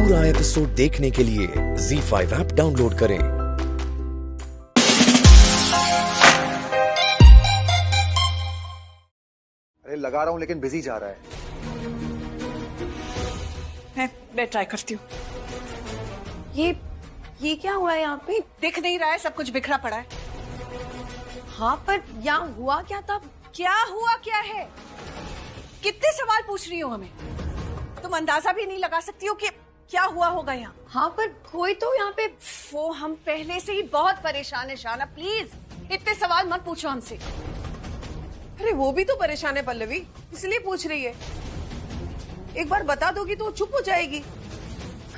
पूरा एपिसोड देखने के लिए ZEE5 ऐप डाउनलोड करें। अरे लगा रहा हूं लेकिन बिजी जा रहा है। मैं ट्राई करती हूँ। ये क्या हुआ है यहाँ पे? दिख नहीं रहा है, सब कुछ बिखरा पड़ा है। हाँ पर यहाँ हुआ क्या था? क्या हुआ क्या है? कितने सवाल पूछ रही हो हमें? तुम अंदाजा भी नहीं लगा सकती हो कि क्या हुआ होगा यहाँ। हाँ पर कोई तो यहाँ पे। वो हम पहले से ही बहुत परेशान है शाना, प्लीज इतने सवाल मत पूछो हमसे। अरे वो भी तो परेशान है पल्लवी, इसलिए पूछ रही है। एक बार बता दोगी तो चुप हो जाएगी।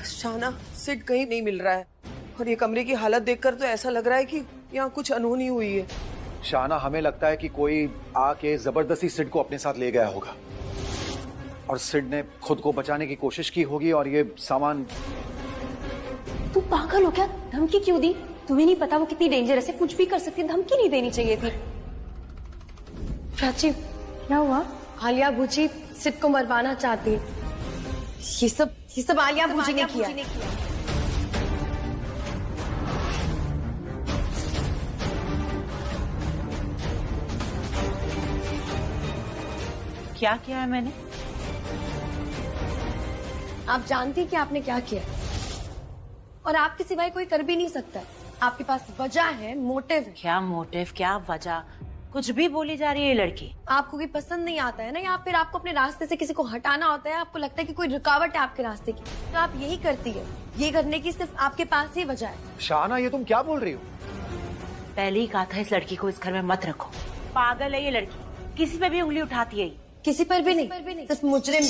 शाना, सिड कहीं नहीं मिल रहा है और ये कमरे की हालत देखकर तो ऐसा लग रहा है कि यहाँ कुछ अनहोनी हुई है। शाना, हमें लगता है कि कोई आके जबरदस्ती सिड को अपने साथ ले गया होगा और सिड ने खुद को बचाने की कोशिश की होगी और ये सामान। तू पागल हो क्या? धमकी क्यों दी? तुम्हें नहीं पता वो कितनी डेंजरस है, कुछ भी कर सकती है। धमकी नहीं देनी चाहिए थी। प्राची, क्या हुआ? आलिया भूजी सिड को मरवाना चाहती है। ये सब आलिया भूजी ने किया। क्या किया है मैंने? आप जानती कि आपने क्या किया और आपके सिवाय कोई कर भी नहीं सकता। आपके पास वजह है, मोटिव है। क्या मोटिव, क्या वजह? कुछ भी बोली जा रही है ये लड़की। आपको भी पसंद नहीं आता है ना, या फिर आपको अपने रास्ते से किसी को हटाना होता है, आपको लगता है कि कोई रुकावट है आपके रास्ते की, तो आप यही करती है। ये करने की सिर्फ आपके पास ही वजह है। शाना, ये तुम क्या बोल रही हो? पहले ही कहा था इस लड़की को इस घर में मत रखो। पागल है ये लड़की, किसी पे भी उंगली उठाती है। किसी पर भी नहीं, सिर्फ मुजरिम।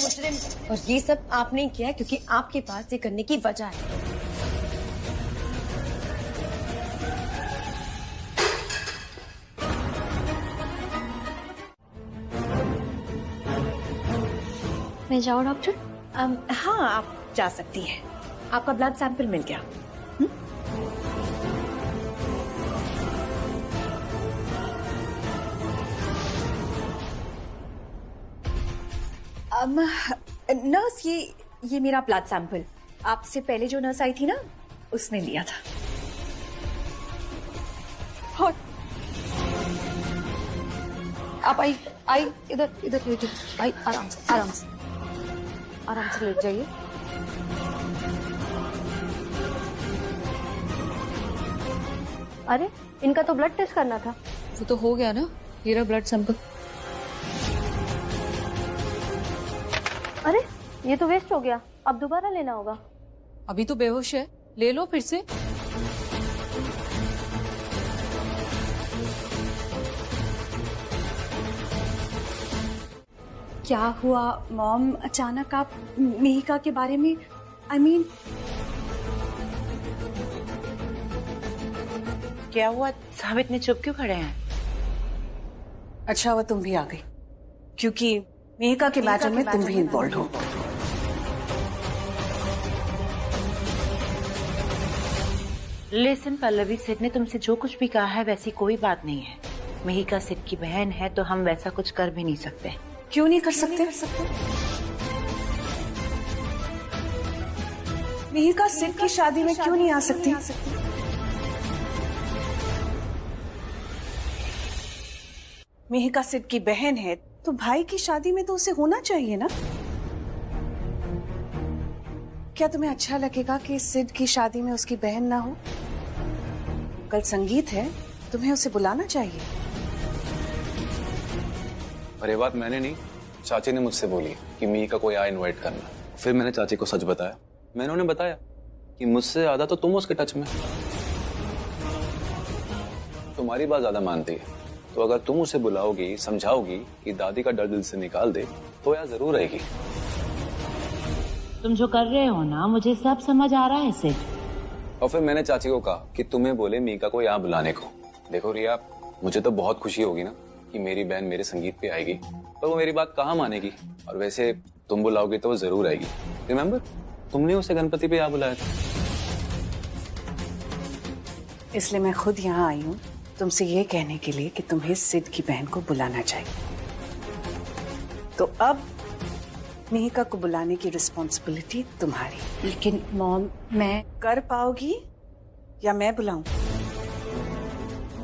और ये सब आपने किया क्योंकि आपके पास ये करने की वजह है। मैं जाऊँ डॉक्टर? हाँ आप जा सकती हैं। आपका ब्लड सैंपल मिल गया। नर्स, ये मेरा ब्लड सैंपल आपसे पहले जो नर्स आई थी ना, उसने लिया था। और आप आई इधर आई, आराम से लेट जाइए। अरे इनका तो ब्लड टेस्ट करना था। वो तो हो गया ना, ये रहा ब्लड सैंपल। अरे ये तो वेस्ट हो गया, अब दोबारा लेना होगा। अभी तो बेहोश है, ले लो फिर से। क्या हुआ मॉम? अचानक आप मेहिका के बारे में, I mean, क्या हुआ? सब इतने चुप क्यों खड़े हैं? अच्छा हुआ तुम भी आ गई, क्योंकि मेहिका के मैटर में तुम भी इन्वॉल्व हो। लिसन पल्लवी, सिड ने तुमसे जो कुछ भी कहा है वैसी कोई बात नहीं है। मेहिका सिड की बहन है तो हम वैसा कुछ कर भी नहीं सकते। क्यों नहीं कर सकते? मेहिका सिड की शादी में क्यों नहीं आ सकती? मेहिका सिड की बहन है तो भाई की शादी में तो उसे होना चाहिए ना। क्या तुम्हें अच्छा लगेगा कि सिड की शादी में उसकी बहन ना हो? कल संगीत है, तुम्हें उसे बुलाना चाहिए। और ये बात मैंने नहीं, चाची ने मुझसे बोली कि मेहिका को यहाँ इनवाइट करना। फिर मैंने चाची को सच बताया। मैंने उन्हें बताया कि मुझसे ज्यादा तो तुम उसके टच में। तुम्हारी बात ज्यादा मानती है, तो अगर तुम उसे बुलाओगी, समझाओगी कि दादी का डर दिल से निकाल दे, तो यहाँ जरूर रहेगी। तुम जो कर रहे हो ना, मुझे सब समझ आ रहा है सिड। और फिर मैंने चाची को कहा कि तुम्हें बोले मेहिका को यहाँ बुलाने को। देखो रिया, मुझे तो बहुत खुशी होगी ना कि मेरी बहन मेरे संगीत पे आएगी, पर वो मेरी बात कहाँ मानेगी। और वैसे तुम बुलाओगे तो वो जरूर आएगी। रिमेम्बर, तुमने उसे गणपति पे यहाँ बुलाया था। इसलिए मैं खुद यहाँ आई हूँ तुमसे ये कहने के लिए कि तुम्हें सिड की बहन को बुलाना चाहिए। तो अब मेहिका को बुलाने की रिस्पॉन्सिबिलिटी तुम्हारी। लेकिन मॉम, मैं कर पाओगी या मैं बुलाऊं?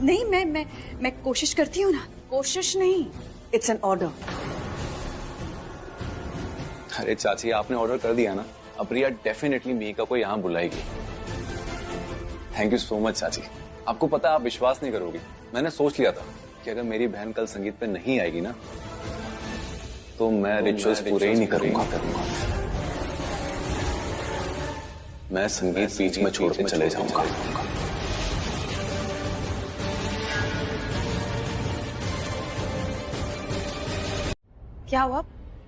नहीं, मैं कोशिश करती हूँ ना। कोशिश नहीं, इट्स एन ऑर्डर। अरे चाची, आपने ऑर्डर कर दिया ना, अब रिया डेफिनेटली मेहिका को यहाँ बुलाएगी। थैंक यू सो मच चाची। आपको पता है, आप विश्वास नहीं करोगी, मैंने सोच लिया था कि अगर मेरी बहन कल संगीत पे नहीं आएगी ना, तो मैं रिचुअल्स पूरे ही नहीं करूंगा। मैं संगीत बीच में छोड़ के चले जाऊंगा। क्या हुआ?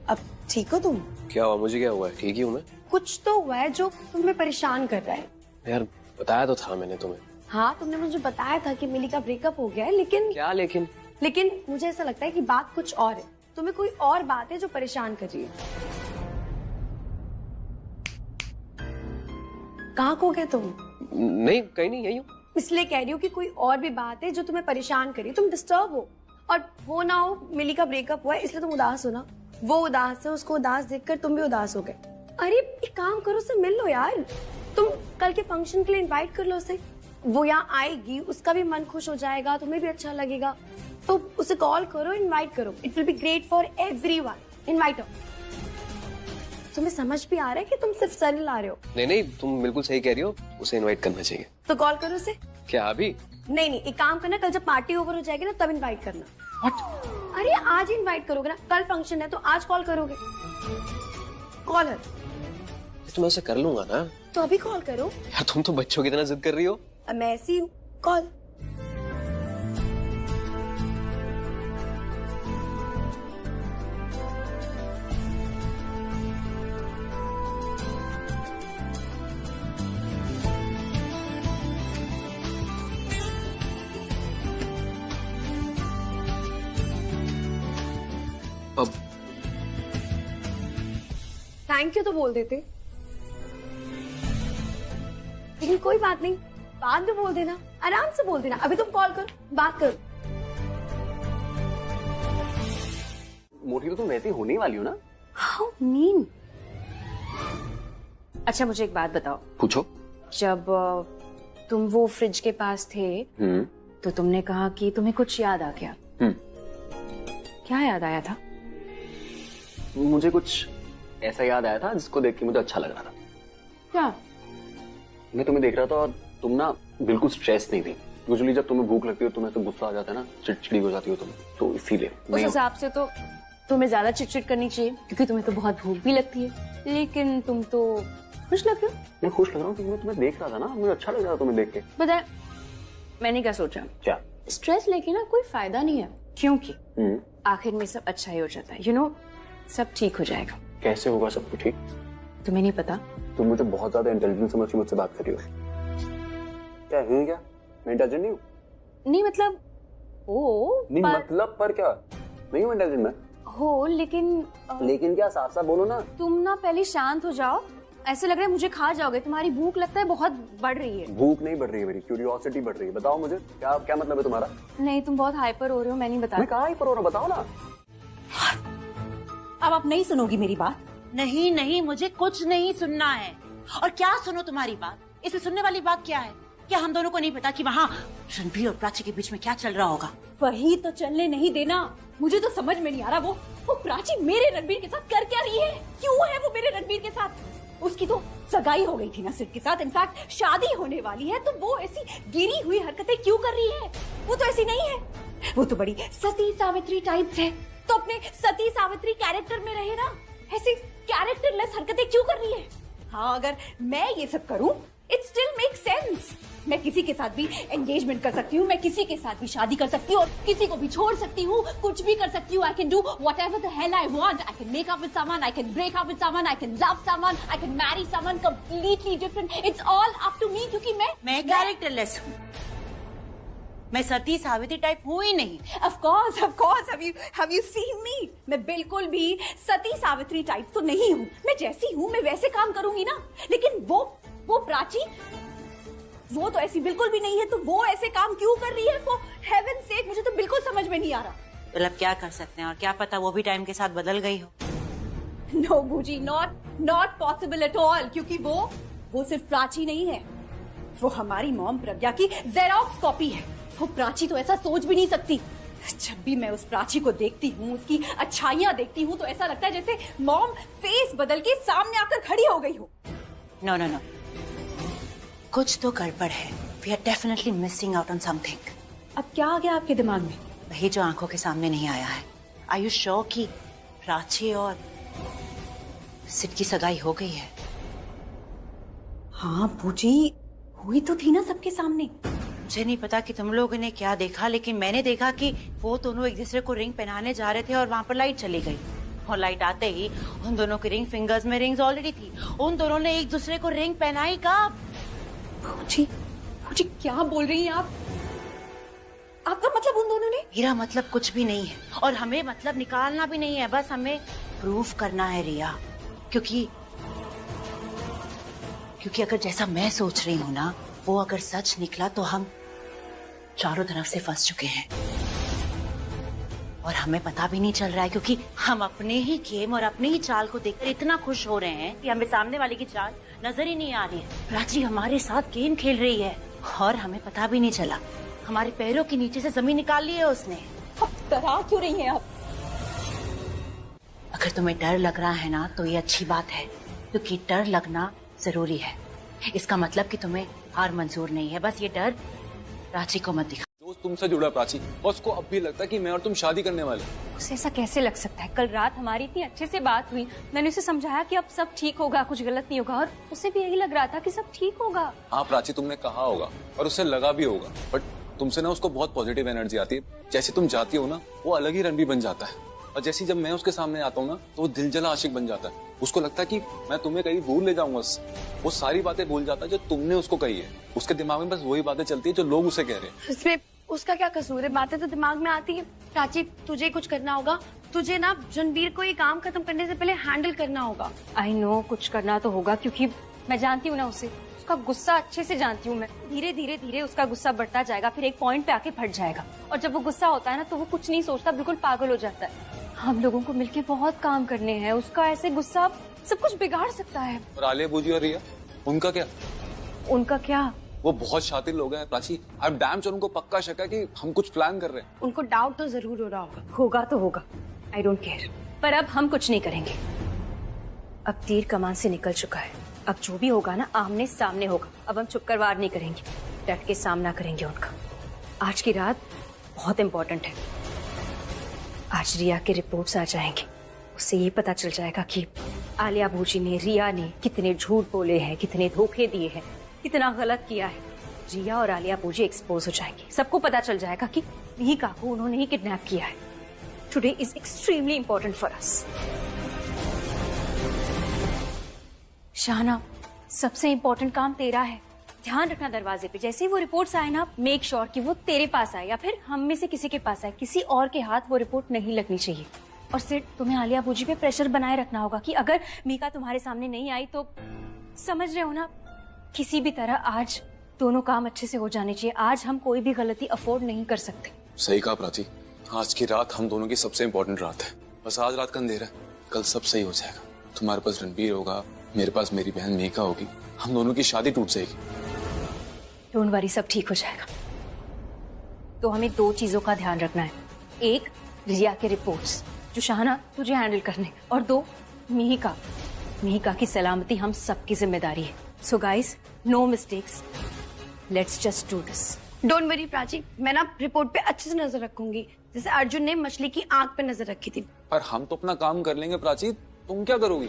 अब ठीक हो तुम? क्या हुआ? मुझे क्या हुआ है? ठीक ही हूँ मैं। कुछ तो हुआ है जो तुम्हें परेशान कर रहा है। यार बताया तो था मैंने तुम्हें। हाँ, तुमने मुझे बताया था कि मिली का ब्रेकअप हो गया है, लेकिन क्या लेकिन मुझे ऐसा लगता है कि बात कुछ और है। तुम्हें कोई और बात है जो परेशान कर रही है। कहाँ खो गए तुम? नहीं, कहीं नहीं, यही हूँ। इसलिए कह रही हूँ कि कोई और भी बात है जो तुम्हें परेशान कर रही है। तुम डिस्टर्ब हो, और हो ना हो मिली का ब्रेकअप हुआ है इसलिए तुम उदास हो ना। वो उदास है, उसको उदास देखकर तुम भी उदास हो गए। अरे एक काम करो, उससे मिल लो यार। तुम कल के फंक्शन के लिए इनवाइट कर लो उसे। वो यहाँ आएगी, उसका भी मन खुश हो जाएगा, तुम्हें भी अच्छा लगेगा। तो उसे कॉल करो, इनवाइट करो। It will be great for everyone. Invite हो। तुम्हें समझ भी आ रहा है कि तुम सिर्फ सर ला रहे हो? नहीं, तुम बिल्कुल सही कह रही हो, उसे इनवाइट करना चाहिए। तो कॉल करो उसे। क्या अभी? नहीं, एक काम करना, कल जब पार्टी ओवर हो जाएगी ना तब इनवाइट करना। अरे आज इनवाइट करोगे ना, कल फंक्शन है तो आज कॉल करोगे। कॉल है तो मैं ऐसा कर लूंगा ना। तो अभी कॉल करो यार, तुम तो बच्चों की तरह जिद कर रही हो। मैं ऐसी हूँ। कॉल। अब थैंक यू तो बोल देते, लेकिन कोई बात नहीं, बाद में बोल देना, आराम से बोल देना। अभी तुम कॉल करो, बात करो। मोटी तो तुम वैसी होने वाली हो ना। How mean. अच्छा मुझे एक बात बताओ। पूछो। जब तुम वो फ्रिज के पास थे तो तुमने कहा कि तुम्हें कुछ याद आ गया। क्या याद आया था? मुझे कुछ ऐसा याद आया था जिसको देख के मुझे अच्छा लग रहा था। क्या? मैं तुम्हें देख रहा था और तुम ना बिल्कुल स्ट्रेस नहीं थी। यूजुअली जब तुम्हें भूख लगती हो तुम्हें तो गुस्सा आ जाता है ना, चिड़चिड़ी हो जाती हो तुम, तो इसीलिए। उस हिसाब से तो तुम्हें ज्यादा चिड़चिड़ करनी चाहिए, क्योंकि तुम्हें तो बहुत भूख भी लगती है। लेकिन तुम तो खुश लग रहे हो। मैं खुश लग रहा हूँ क्योंकि मैं तुम्हें देख रहा था ना, मुझे अच्छा लग रहा था तुम्हें देख के। बताए मैंने क्या सोचा? क्या? स्ट्रेस लेके ना कोई फायदा नहीं है, क्योंकि आखिर में सब अच्छा ही हो जाता है। यू नो, सब ठीक हो जाएगा। कैसे होगा सब कुछ ठीक? तुम्हें नहीं पता? तुम मुझे बहुत ज्यादा इंटेलिजेंट समझ के मुझसे बात कर रही हो। क्या हूँ? क्या मैं इंटेलिजेंट नहीं हूँ? नहीं मतलब हो नहीं पर... मतलब पर क्या नहीं हूँ इंटेलिजेंट मैं? हो लेकिन लेकिन क्या? साफ साफ बोलो ना। तुम ना पहले शांत हो जाओ। ऐसे लग रहा है मुझे खा जाओगे। तुम्हारी भूख लगता है बहुत बढ़ रही है। भूख नहीं बढ़ रही है, मेरी क्यूरियोसिटी बढ़ रही है। बताओ मुझे क्या मतलब है तुम्हारा? नहीं, तुम बहुत हाइपर हो रहे हो। मैं नहीं बता। मैं कहाँ हाइपर हो रहा हूँ, बताओ ना। अब आप नहीं सुनोगी मेरी बात? नहीं, मुझे कुछ नहीं सुनना है। और क्या सुनो तुम्हारी बात? इसमें सुनने वाली बात क्या है? क्या हम दोनों को नहीं पता कि वहाँ रणबीर और प्राची के बीच में क्या चल रहा होगा? वही तो चलने नहीं देना। मुझे तो समझ में नहीं आ रहा वो प्राची मेरे रणबीर के साथ कर क्या रही है? क्यों है वो मेरे रणबीर के साथ? उसकी तो सगाई हो गई थी ना सिड के साथ, इनफैक्ट शादी होने वाली है, तो वो ऐसी गिरी हुई हरकतें क्यों कर रही है? वो तो ऐसी नहीं है, वो तो बड़ी सती सावित्री टाइप है। तो अपने सती सावित्री कैरेक्टर में रहे ना, ऐसी कैरेक्टरलेस हरकतें क्यों कर रही है? हाँ, अगर मैं ये सब करूं इट स्टिल मेक सेंस। मैं किसी के साथ भी एंगेजमेंट कर सकती हूँ, मैं किसी के साथ भी शादी कर सकती हूँ और किसी को भी छोड़ सकती हूँ, कुछ भी कर सकती हूँ। I can do whatever the hell I want. I can make up with someone, I can break up with someone, I can love someone, I can marry someone completely different. It's all up to me क्योंकि मैं characterless हूँ। मैं सती Savitri type हूँ ही नहीं। Of course. Have you seen me? मैं बिल्कुल भी सती Savitri type तो नहीं हूँ। मैं जैसी हूँ मैं वैसे काम करूंगी ना। लेकिन वो प्राची, वो तो ऐसी बिल्कुल भी नहीं है, तो वो ऐसे काम क्यों कर रही है? For heaven's sake, मुझे तो बिल्कुल समझ में नहीं आ रहा। मतलब क्या कर सकते हैं, और क्या पता वो भी टाइम के साथ बदल गई हो। नो बूजी, नॉट पॉसिबल एट ऑल, क्योंकि वो सिर्फ प्राची नहीं है, वो हमारी मॉम प्रज्ञा की जेरोक्स कॉपी है। वो प्राची तो ऐसा सोच भी नहीं सकती। जब भी मैं उस प्राची को देखती हूँ, उसकी अच्छाइयाँ देखती हूँ, तो ऐसा लगता है जैसे मॉम फेस बदल के सामने आकर खड़ी हो गई हो। नो नो नो, कुछ तो गड़बड़ है। We are definitely missing out on something. अब क्या आ गया आपके दिमाग में? वही जो आंखों के सामने नहीं आया है। आर यू श्योर कि प्राची और सिड की सगाई हो गई है? हाँ बूजी, हुई तो थी ना सबके सामने। मुझे नहीं पता कि तुम लोगों ने क्या देखा, लेकिन मैंने देखा कि वो दोनों एक दूसरे को रिंग पहनाने जा रहे थे और वहाँ पर लाइट चली गई। और लाइट आते ही उन दोनों की रिंग फिंगर्स में रिंग्स ऑलरेडी थी। उन दोनों ने एक दूसरे को रिंग पहनाई कब? मुझे क्या बोल रही हैं आप? आपका मतलब उन दोनों ने? मेरा मतलब कुछ भी नहीं है और हमें मतलब निकालना भी नहीं है, बस हमें प्रूफ करना है रिया। क्योंकि अगर जैसा मैं सोच रही हूँ ना, वो अगर सच निकला तो हम चारों तरफ से फंस चुके हैं और हमें पता भी नहीं चल रहा है, क्योंकि हम अपने ही गेम और अपने ही चाल को देखकर इतना खुश हो रहे हैं कि हमें सामने वाले की चाल नजर ही नहीं आ रही है। प्राची हमारे साथ गेम खेल रही है और हमें पता भी नहीं चला। हमारे पैरों के नीचे से जमीन निकाल ली है उसने। अब डरा क्यों रही हैं आप? अगर तुम्हें डर लग रहा है ना, तो ये अच्छी बात है, क्योंकि डर लगना जरूरी है। इसका मतलब कि तुम्हें हार मंजूर नहीं है। बस ये डर प्राची को मत दिखा। दोस्त तुमसे जुड़ा प्राची, और उसको अब भी लगता है कि मैं और तुम शादी करने वाले। उसे ऐसा कैसे लग सकता है? कल रात हमारी इतनी अच्छे से बात हुई, मैंने उसे समझाया कि अब सब ठीक होगा, कुछ गलत नहीं होगा, और उसे भी यही लग रहा था कि सब ठीक होगा। हाँ प्राची, तुमने कहा होगा और उसे लगा भी होगा, बट तुमसे ना उसको बहुत पॉजिटिव एनर्जी आती है। जैसे तुम जाती हो ना, वो अलग ही रणबीर बन जाता है, और जैसे जब मैं उसके सामने आता हूँ ना, तो वो दिलजला आशिक बन जाता है। उसको लगता है कि मैं तुम्हें कहीं दूर ले जाऊंगा। वो सारी बातें भूल जाता है जो तुमने उसको कही है। उसके दिमाग में बस वही बातें चलती है जो लोग उसे कह रहे हैं। इसमें उसका क्या कसूर है? बातें तो दिमाग में आती है। प्राची, तुझे कुछ करना होगा। तुझे ना रणबीर को ये काम खत्म करने से पहले हैंडल करना होगा। आई नो, कुछ करना तो होगा, क्योंकि मैं जानती हूँ ना उसे, उसका गुस्सा अच्छे से जानती हूँ मैं। धीरे धीरे उसका गुस्सा बढ़ता जाएगा, फिर एक पॉइंट पे आके फट जाएगा। और जब वो गुस्सा होता है ना, तो वो कुछ नहीं सोचता, बिल्कुल पागल हो जाता है। हम लोगों को मिलके बहुत काम करने हैं। उसका ऐसे गुस्सा सब कुछ बिगाड़ सकता है। और आलिया बूजी और रिया, उनका क्या? उनका क्या? वो बहुत शातिर लोग हैं Prachi. I am damn sure उनको पक्का शक है कि हम कुछ प्लान कर रहे हैं। उनको डाउट तो जरूर हो रहा होगा। होगा तो होगा, आई डोंट केयर। पर अब हम कुछ नहीं करेंगे। अब तीर कमान से निकल चुका है। अब जो भी होगा ना, आमने सामने होगा। अब हम चुपकर वार नहीं करेंगे, डट के सामना करेंगे उनका। आज की रात बहुत इम्पोर्टेंट है। आज रिया के रिपोर्ट्स आ जाएंगे, उससे ये पता चल जाएगा कि आलिया बूजी ने, रिया ने कितने झूठ बोले हैं, कितने धोखे दिए हैं, कितना गलत किया है। रिया और आलिया बूजी एक्सपोज हो जाएंगे। सबको पता चल जाएगा कि मिहिका को उन्होंने ही किडनैप किया है। Today is extremely important for us. Shahna, सबसे इंपॉर्टेंट काम तेरा है। ध्यान रखना दरवाजे पे। जैसे ही वो रिपोर्ट्स आए ना, मेक श्योर कि वो तेरे पास आए या फिर हम में से किसी के पास आए। किसी और के हाथ वो रिपोर्ट नहीं लगनी चाहिए। और सिर्फ तुम्हें आलिया बूजी पे प्रेशर बनाए रखना होगा कि अगर मीका तुम्हारे सामने नहीं आई तो, समझ रहे हो ना, किसी भी तरह आज दोनों काम अच्छे से हो जाने चाहिए। आज हम कोई भी गलती अफोर्ड नहीं कर सकते। सही कहा प्राची, आज की रात हम दोनों की सबसे इम्पोर्टेंट रात है। बस आज रात का अंधेरा है, कल सब सही हो जाएगा। तुम्हारे पास रणबीर होगा, मेरे पास मेरी बहन मीका होगी, हम दोनों की शादी टूट जाएगी। डोंट वरी, सब ठीक हो जाएगा। तो हमें दो चीजों का ध्यान रखना है। एक, रिया के रिपोर्ट्स जो शाहना तुझे हैंडल करने, और दो, मिहिका की सलामती हम सबकी जिम्मेदारी है। So guys, no mistakes, let's just do this. Don't worry Prachi, मैं ना रिपोर्ट पे अच्छे से नजर रखूंगी, जैसे अर्जुन ने मछली की आंख पे नजर रखी थी। पर हम तो अपना काम कर लेंगे प्राची, तुम क्या करोगी?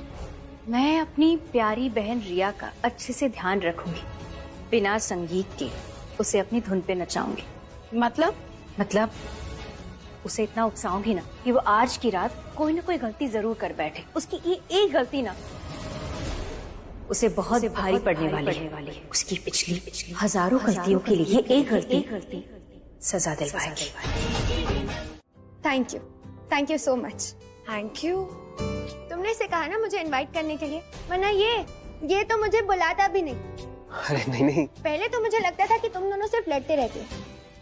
मैं अपनी प्यारी बहन रिया का अच्छे से ध्यान रखूंगी। बिना संगीत के उसे अपनी धुन पे नचाऊंगी। मतलब उसे इतना उकसाऊंगी ना कि वो आज की रात कोई ना कोई गलती जरूर कर बैठे। उसकी ये एक गलती ना उसे बहुत भारी पड़ने वाली है। उसकी पिछली हजारों गलतियों के लिए एक गलती सजा दिलवाएगी। Thank you so much. Thank you. तुमने इसे कहा ना मुझे इनवाइट करने के लिए, वरना ये तो मुझे बुलाता भी नहीं। अरे नहीं। पहले तो मुझे लगता था कि तुम दोनों सिर्फ लड़ते रहते हो,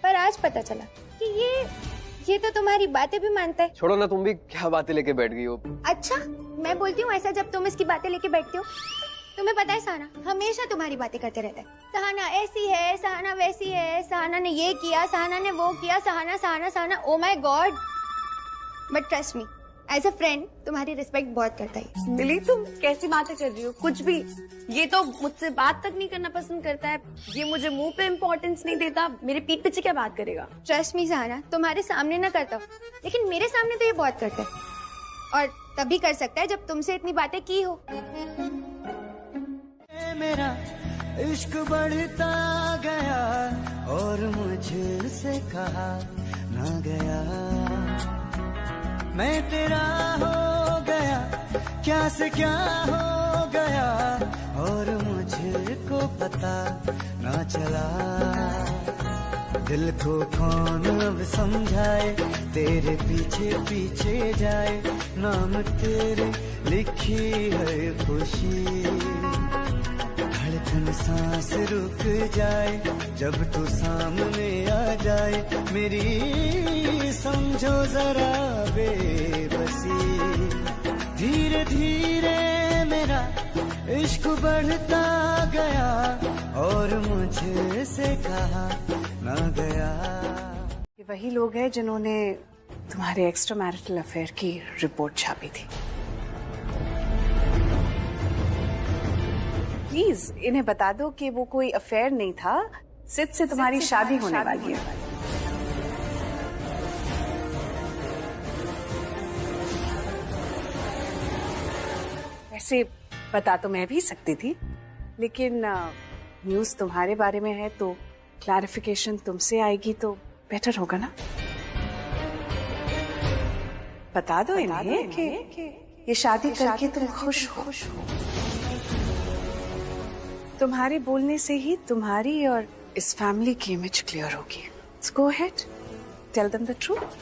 पर आज पता चला कि ये तो तुम्हारी बातें भी मानता है। छोड़ो ना, तुम भी क्या बातें लेके बैठ गई हो। अच्छा, मैं बोलती हूँ ऐसा जब तुम इसकी बातें लेके बैठते हो। तुम्हें पता है सहाना हमेशा तुम्हारी बातें करते रहता है। सहाना ऐसी है, सहाना वैसी है, सहाना ने ये किया, सहाना ने वो किया, Sahana Sahana Sahana. Oh my God. But trust me, as a friend तुम्हारी रिस्पेक्ट बहुत करता है। मिली, तुम कैसी बातें कर रही हो? कुछ भी। ये तो मुझसे बात तक नहीं करना पसंद करता है, ये मुझे मुंह पे इम्पोर्टेंस नहीं देता, मेरे पीठ पीछे क्या बात करेगा? ट्रस्ट मी सहाना, तुम्हारे सामने ना करता हूँ, लेकिन मेरे सामने तो ये बहुत करता है, और तभी कर सकता है जब तुमसे इतनी बातें की हो। मेरा इश्क बढ़ता गया और मुझसे कहा ना गया, मैं तेरा हो गया, क्या से क्या हो गया और मुझको पता ना चला। दिल को कौन अब समझाए, तेरे पीछे पीछे जाए, नाम तेरे लिखी है खुशी। धड़कन सांस रुक जाए जब तू सामने आ जाए, मेरी समझो जरा बेबसी। धीरे धीरे मेरा इश्क बढ़ता गया और मुझसे कहा ना गया। ये वही लोग हैं जिन्होंने तुम्हारे एक्स्ट्रा मैरिटल अफेयर की रिपोर्ट छापी थी। प्लीज इन्हें बता दो कि वो कोई अफेयर नहीं था, सिद्ध से तुम्हारी शादी होने वाली है। वैसे बता तो मैं भी सकती थी, लेकिन न्यूज़ तुम्हारे बारे में है तो क्लैरिफिकेशन तुमसे आएगी तो बेटर होगा ना। बता दो इन्हें कि ये शादी करके तुम खुश हो। तुम्हारे बोलने से ही तुम्हारी और इस फैमिली की इमेज क्लियर होगी। Let's go ahead, tell them the truth.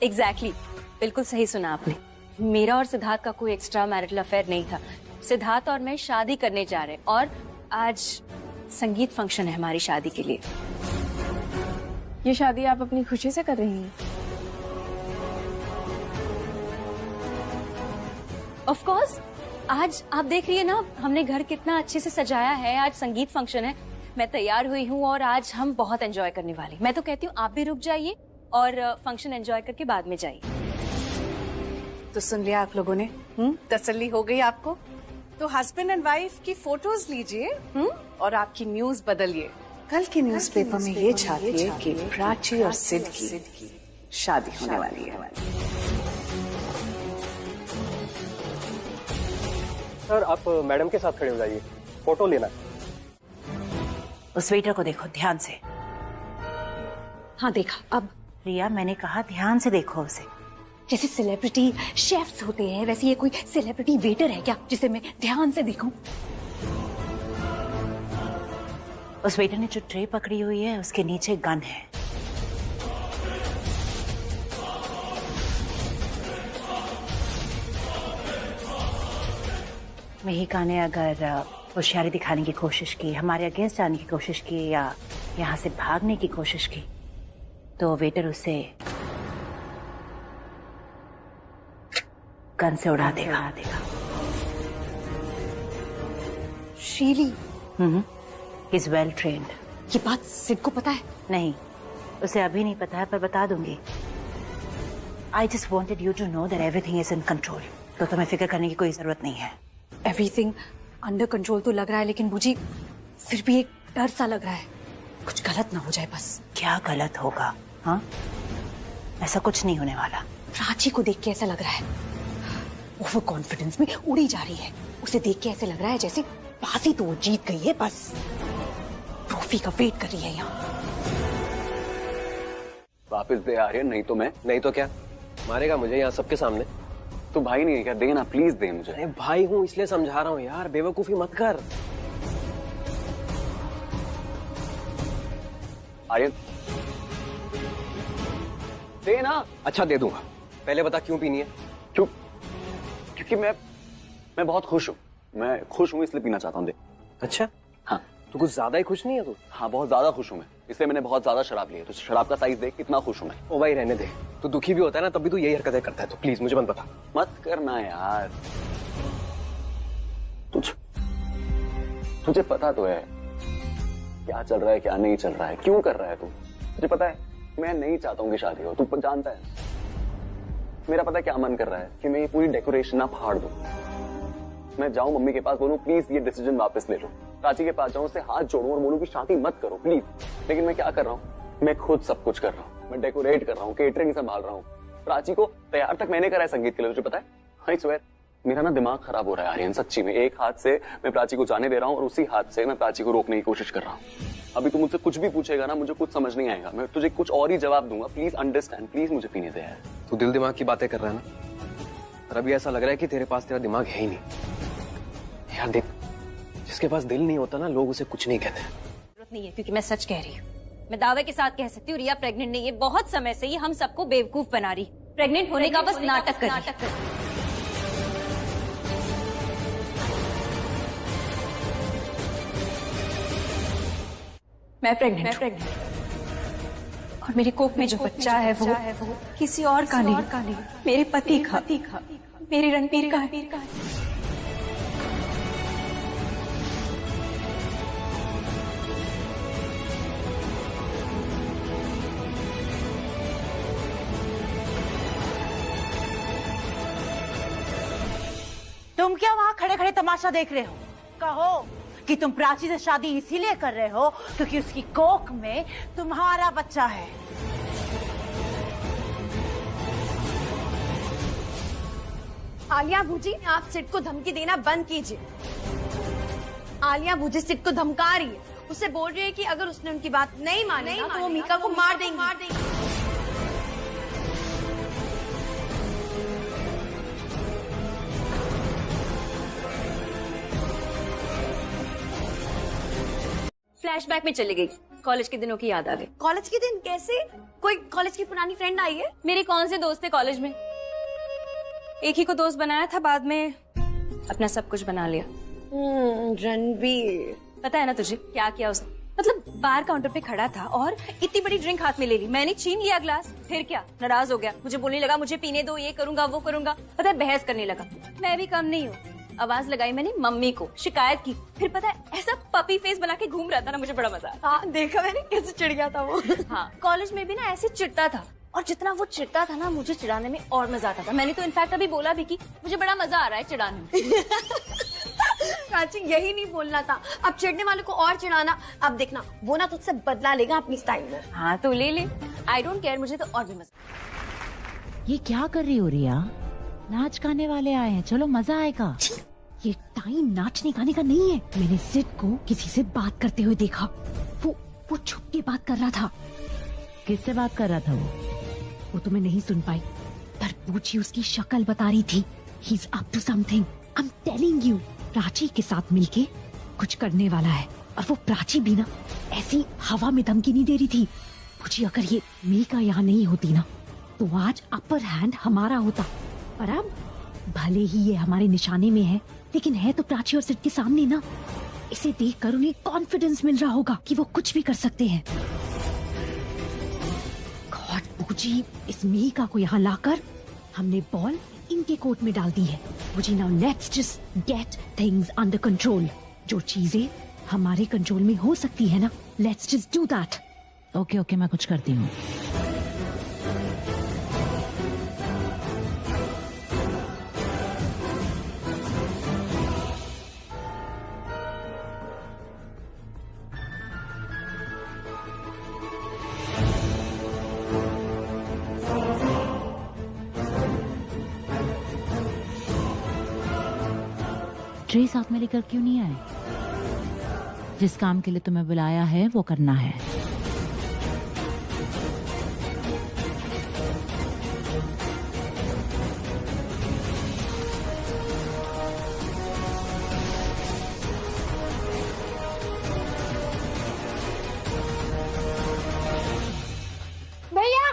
Exactly, बिल्कुल सही सुना आपने। मेरा और सिद्धार्थ का कोई एक्स्ट्रा मैरिटल अफेयर नहीं था। सिद्धार्थ और मैं शादी करने जा रहे हैं और आज संगीत फंक्शन है हमारी शादी के लिए। ये शादी आप अपनी खुशी से कर रही हैं? ऑफ कोर्स, आज आप देख रही है ना हमने घर कितना अच्छे से सजाया है। आज संगीत फंक्शन है, मैं तैयार हुई हूँ और आज हम बहुत एंजॉय करने वाले। मैं तो कहती हूँ आप भी रुक जाइए और फंक्शन एंजॉय करके बाद में जाइए। तो सुन लिया आप लोगों ने? तसल्ली हो गई आपको? तो हस्बैंड एंड वाइफ की फोटोज लीजिए और आपकी न्यूज बदलिए। कल के न्यूज़पेपर में ये छापिए कि प्राची और सिद्ध की शादी होने वाली है। सर आप मैडम के साथ खड़े हो जाइए, फोटो लेना। उस वेटर को देखो ध्यान से। हाँ देखा। अब रिया मैंने कहा ध्यान से देखो उसे। जैसे सेलिब्रिटी शेफ्स होते हैं वैसे ये कोई सेलिब्रिटी वेटर है क्या जिसे मैं ध्यान से देखूं? उस वेटर ने जो ट्रे पकड़ी हुई है उसके नीचे गन है। मेहिका ने अगर होशियारी दिखाने की कोशिश की, हमारे अगेंस्ट जाने की कोशिश की या यहाँ से भागने की कोशिश की तो वेटर उसे गन से उड़ा देगा। शीली इज वेल ट्रेन्ड। ये बात सिड को पता है? नहीं, उसे अभी नहीं पता है पर बता दूंगी। I just wanted you to know that everything is in control. तो तुम्हें फिक्र करने की कोई जरूरत नहीं है। एवरीथिंग अंडर कंट्रोल तो लग रहा है, लेकिन मुझे फिर भी एक डर सा लग रहा है, कुछ गलत ना हो जाए बस। क्या गलत होगा? हाँ, ऐसा कुछ नहीं होने वाला। प्राची को देख के ऐसा लग रहा है ओवर कॉन्फिडेंस में उड़ी जा रही है। उसे देख के ऐसे लग रहा है जैसे बाजी तो वो जीत गई है, बस ट्रॉफी का वेट कर रही है यहाँ। वापस दे आ रही है, नहीं तो मैं। नहीं तो क्या मारेगा मुझे यहाँ सबके सामने? तो भाई नहीं है क्या? दे ना प्लीज, दे मुझे। अरे भाई हूँ इसलिए समझा रहा हूँ यार, बेवकूफी मत कर। आर्यन दे ना। अच्छा दे दूंगा, पहले बता क्यों पीनी है? क्यों? क्योंकि मैं बहुत खुश हूँ। मैं खुश हूँ इसलिए पीना चाहता हूँ, दे। अच्छा हाँ। तू कुछ ज्यादा ही खुश नहीं है तू? हाँ बहुत ज्यादा खुश हूँ मैं। इसलिए मैंने बहुत ज्यादा शराब ली है। तो शराब का साइज देख कितना खुश हूं मैं। ओ भाई रहने दे, तू दुखी भी होता है ना तब भी तू यही हरकतें करता है, तो प्लीज मुझे मत बता। मत करना यार, तुझे पता तो है क्या चल रहा है क्या नहीं चल रहा है, क्यों कर रहा है तू। तुझे पता है मैं नहीं चाहता हूँ कि शादी हो, तू जानता है। मेरा पता है क्या मन कर रहा है कि मैं ये पूरी डेकोरेशन ना फाड़ दूं, मैं जाऊं मम्मी के पास बोलूं प्लीज ये डिसीजन वापस ले लो, प्राची के पास जाऊं उससे हाथ जोड़ूं और बोलूं कि शादी मत करो प्लीज। लेकिन मैं क्या कर रहा हूँ, मैं खुद सब कुछ कर रहा हूँ, मैं डेकोरेट कर रहा हूँ, केटरिंग संभाल रहा हूँ, प्राची को तैयार तक मैंने करा है संगीत के लिए। तुझे पता है आई स्वेयर मेरा ना दिमाग खराब हो रहा है आर्यन, सच्ची में। एक हाथ से मैं प्राची को जाने दे रहा हूँ और उसी हाथ से मैं प्राची को रोकने की कोशिश कर रहा हूँ। अभी तू मुझसे कुछ भी पूछेगा ना, मुझे कुछ समझ नहीं आएगा, मैं तुझे कुछ और ही जवाब दूंगा। प्लीज अंडरस्टैंड, प्लीज मुझे पीने दे यार। तू दिल दिमाग की बातें कर रहा है ना, और अभी ऐसा लग रहा है कि तेरे पास तेरा दिमाग है ही नहीं। यार देख, जिसके पास दिल नहीं होता ना, लोग उसे कुछ नहीं कहते। जरूरत नहीं है, क्योंकि मैं सच कह रही हूँ। मैं दावे के साथ कह सकती हूँ रिया प्रेग्नेंट नहीं है। बहुत समय से ये हम सबको बेवकूफ बना रही, प्रेग्नेंट होने का बस नाटक कर रही। मैं प्रेग्नेंट और मेरे कोख में जो बच्चा है वो किसी और का नहीं, मेरे पति का, मेरे रणबीर का है। तुम क्या वहाँ खड़े खड़े तमाशा देख रहे हो? कहो कि तुम प्राची से शादी इसीलिए कर रहे हो क्योंकि उसकी कोख में तुम्हारा बच्चा है। आलिया भूजी, आप सिड को धमकी देना बंद कीजिए। आलिया भूजी सिड को धमका रही है, उससे बोल रही है कि अगर उसने उनकी बात नहीं मानी तो वो मीका को मार देंगी। फ्लैशबैक में चली गई, कॉलेज के दिनों की याद आ गई। कॉलेज के दिन कैसे? कोई कॉलेज की पुरानी फ्रेंड आई है? मेरे कौन से दोस्त थे कॉलेज में, एक ही को दोस्त बनाया था, बाद में अपना सब कुछ बना लिया। रणबीर, पता है ना तुझे क्या किया उसने? मतलब बार काउंटर पे खड़ा था और इतनी बड़ी ड्रिंक हाथ में ले ली, मैंने छीन लिया ग्लास, फिर क्या नाराज हो गया, मुझे बोलने लगा मुझे पीने दो, ये करूंगा वो करूंगा। पता है बहस करने लगा। मैं भी कम नहीं हूँ, आवाज लगाई मैंने मम्मी को, शिकायत की। फिर पता है ऐसा पपी फेस बना के घूम रहा था ना, मुझे बड़ा मजा आया। देखा मैंने कैसे चिढ़ गया था वो। हाँ, कॉलेज में भी ना ऐसे चिढ़ता था, और जितना वो चिढ़ता था ना मुझे चिढ़ाने में और मजा आता था। मैंने तो इनफैक्ट अभी बोला भी कि मुझे बड़ा मजा आ रहा है चिढ़ाने में। प्राची यही नहीं बोलना था, अब चिढ़ने वाले को और चिढ़ाना। अब देखना वो ना तुझसे बदला लेगा अपनी स्टाइल में। हाँ तो ले ले, आई डोंट केयर, मुझे तो और भी मजा। ये क्या कर रही हो रिया? नाच गाने वाले आए हैं, चलो मजा आएगा। ये टाइम नाचने गाने का नहीं है। मैंने सिड को किसी से बात करते हुए देखा, वो छुप के बात कर रहा था। किससे बात कर रहा था वो तो मैं नहीं सुन पाई, पर पूछी उसकी शक्ल बता रही थी। He is up to something, I am telling you. Prachi के साथ मिलके कुछ करने वाला है, और वो प्राची भी ना ऐसी हवा में धमकी नहीं दे रही थी। पूछी अगर ये मीका यहाँ नहीं होती ना तो आज अपर हैंड हमारा होता, पर अब भले ही ये हमारे निशाने में है, लेकिन है तो प्राची और सिड के सामने ना। इसे देखकर उन्हें कॉन्फिडेंस मिल रहा होगा कि वो कुछ भी कर सकते हैं। गॉड पूजी, इस मीका को यहाँ लाकर हमने बॉल इनके कोर्ट में डाल दी है। पूजी now let's just get things under control. जो चीजें हमारे कंट्रोल में हो सकती है ना, let's just do that. Okay, मैं कुछ करती हूँ। ट्रे साथ में लेकर क्यों नहीं आए? जिस काम के लिए तुम्हें बुलाया है वो करना है। भैया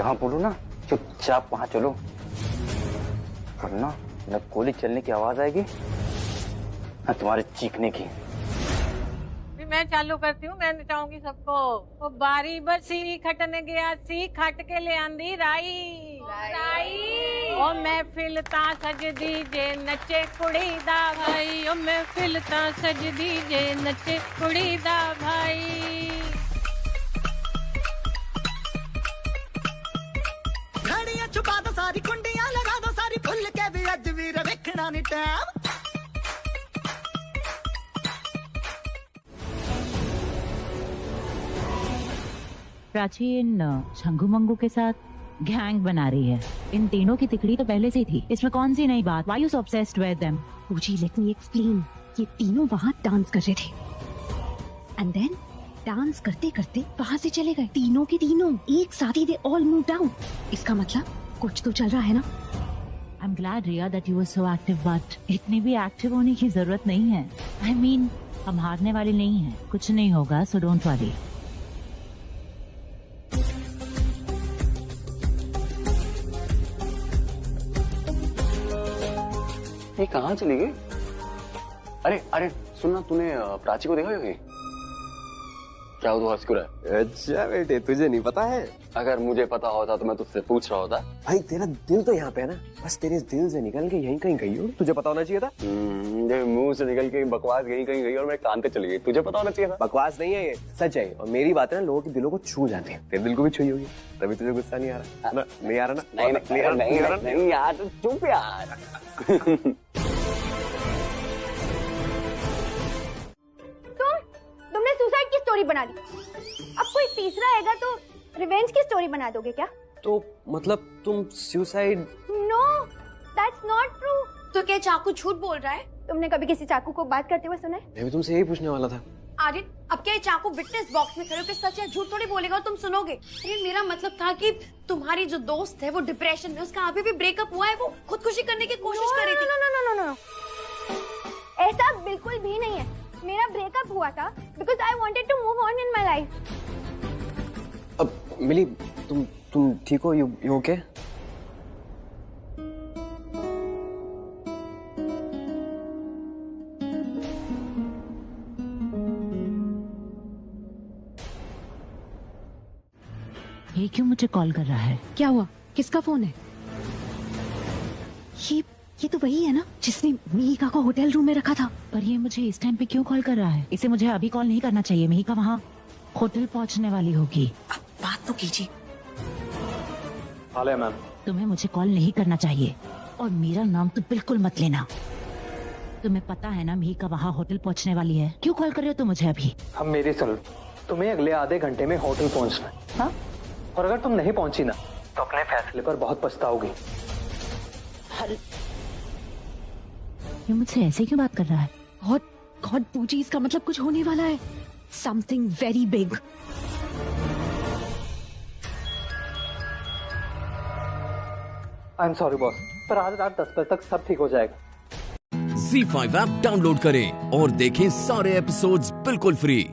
जहां बोलूं ना चुपचाप वहां चलो, वरना न गोली चलने की आवाज आएगी न तुम्हारे चीखने की। मैं चालू करती हूँ, मैं नचाऊंगी सबको। ओ बारी बरसी खटने गया सी खट के ले आंदी राई राई। ओ महफिल ता सजदी जे नचे कुड़ी दा भाई, ओ महफिल ता सजदी जे नचे कुड़ी दा भाई। घड़ियां छुपा दो सारी, कुंडियां लगा दो सारी, खुल के भी अज भी रखना नहीं टाइम। प्राची इन शंगू मंगू के साथ गैंग बना रही है। इन तीनों की तिकड़ी तो पहले से ही थी, इसमें कौन सी नई बात? Why you so obsessed with them? पूजी लेट मी एक्सप्लेन। ये तीनों वहाँ डांस कर रहे थे एंड देन डांस करते करते वहाँ से चले गए। तीनों के तीनों एक साथ ही, दे ऑल मूव्ड आउट। इसका मतलब कुछ तो चल रहा है ना। I'm glad Riya that you were so active, but इतनी भी एक्टिव होने की जरूरत नहीं है। I mean, हम हारने वाले नहीं हैं, कुछ नहीं होगा, so don't worry। ये कहाँ चली गई? अरे अरे सुनना, तूने प्राची को देखा क्या? क्या हुआ, हंस क्यों रहा है? अच्छा बेटे, तुझे नहीं पता है? अगर मुझे पता होता तो मैं तुझसे पूछ रहा होता। भाई तेरा दिल तो यहाँ पे है ना, बस तेरे दिल से निकल के यहीं कहीं गई हो, तुझे पता होना चाहिए था। मुंह से निकल के बकवास यहीं कहीं गई और मैं कान पे चली गई, तुझे पता होना चाहिए था। बकवास नहीं है, ये सच है। और मेरी बात है ना, लोगों के दिलों को छू जाती है। तेरे दिल को भी छुई होगी, तभी तुझे गुस्सा नहीं आ रहा ना? नहीं आ रहा ना? नहीं यार, चुप यार। तुमने सुसाइड की स्टोरी बना ली, अब कोई तीसरा आएगा तो रिवेंज की स्टोरी बना दोगे क्या? तो मतलब तुम suicide? No, that's not true. तो क्या चाकू झूठ बोल रहा है? तुमने कभी किसी चाकू को बात करते हुए सुना है? मैं भी तुमसे यही पूछने वाला था। आर्यन, अब क्या ये चाकू विटनेस बॉक्स में खड़े होकर सच या झूठ थोड़ी बोलेगा और तुम सुनोगे। अरे मेरा मतलब था कि तुम्हारी जो दोस्त है वो डिप्रेशन में, उसका अभी भी ब्रेकअप हुआ है, वो खुदकुशी करने की कोशिश कर रही थी। नो, ऐसा बिल्कुल भी नहीं है। मेरा ब्रेकअप हुआ था because I wanted to move on in my life. अब मिली, तुम ठीक हो? You okay? ये क्यों मुझे कॉल कर रहा है? क्या हुआ? किसका फोन है? ये तो वही है ना जिसने मिहिका को होटल रूम में रखा था। पर ये मुझे इस टाइम पे क्यों कॉल कर रहा है? इसे मुझे अभी कॉल नहीं करना चाहिए। मिहिका वहाँ होटल पहुँचने वाली होगी। अब बात तो कीजिए। हाल मैम, तुम्हें मुझे कॉल नहीं करना चाहिए और मेरा नाम तो बिल्कुल मत लेना। तुम्हें पता है ना मिहिका वहाँ होटल पहुँचने वाली है, क्यों कॉल कर रहे हो तुम मुझे अभी? हम मेरी सुन, तुम्हें अगले आधे घंटे में होटल पहुँचना है। हाँ? और अगर तुम नहीं पहुंची ना तो अपने फैसले पर बहुत पछताओगी। ये मुझसे ऐसे क्यों बात कर रहा है? गॉड पूजी, इसका मतलब कुछ होने वाला है। Something very big. I am sorry boss, पर आज रात 10 बजे तक सब ठीक हो जाएगा। ZEE5 ऐप डाउनलोड करें और देखें सारे एपिसोड्स बिल्कुल फ्री।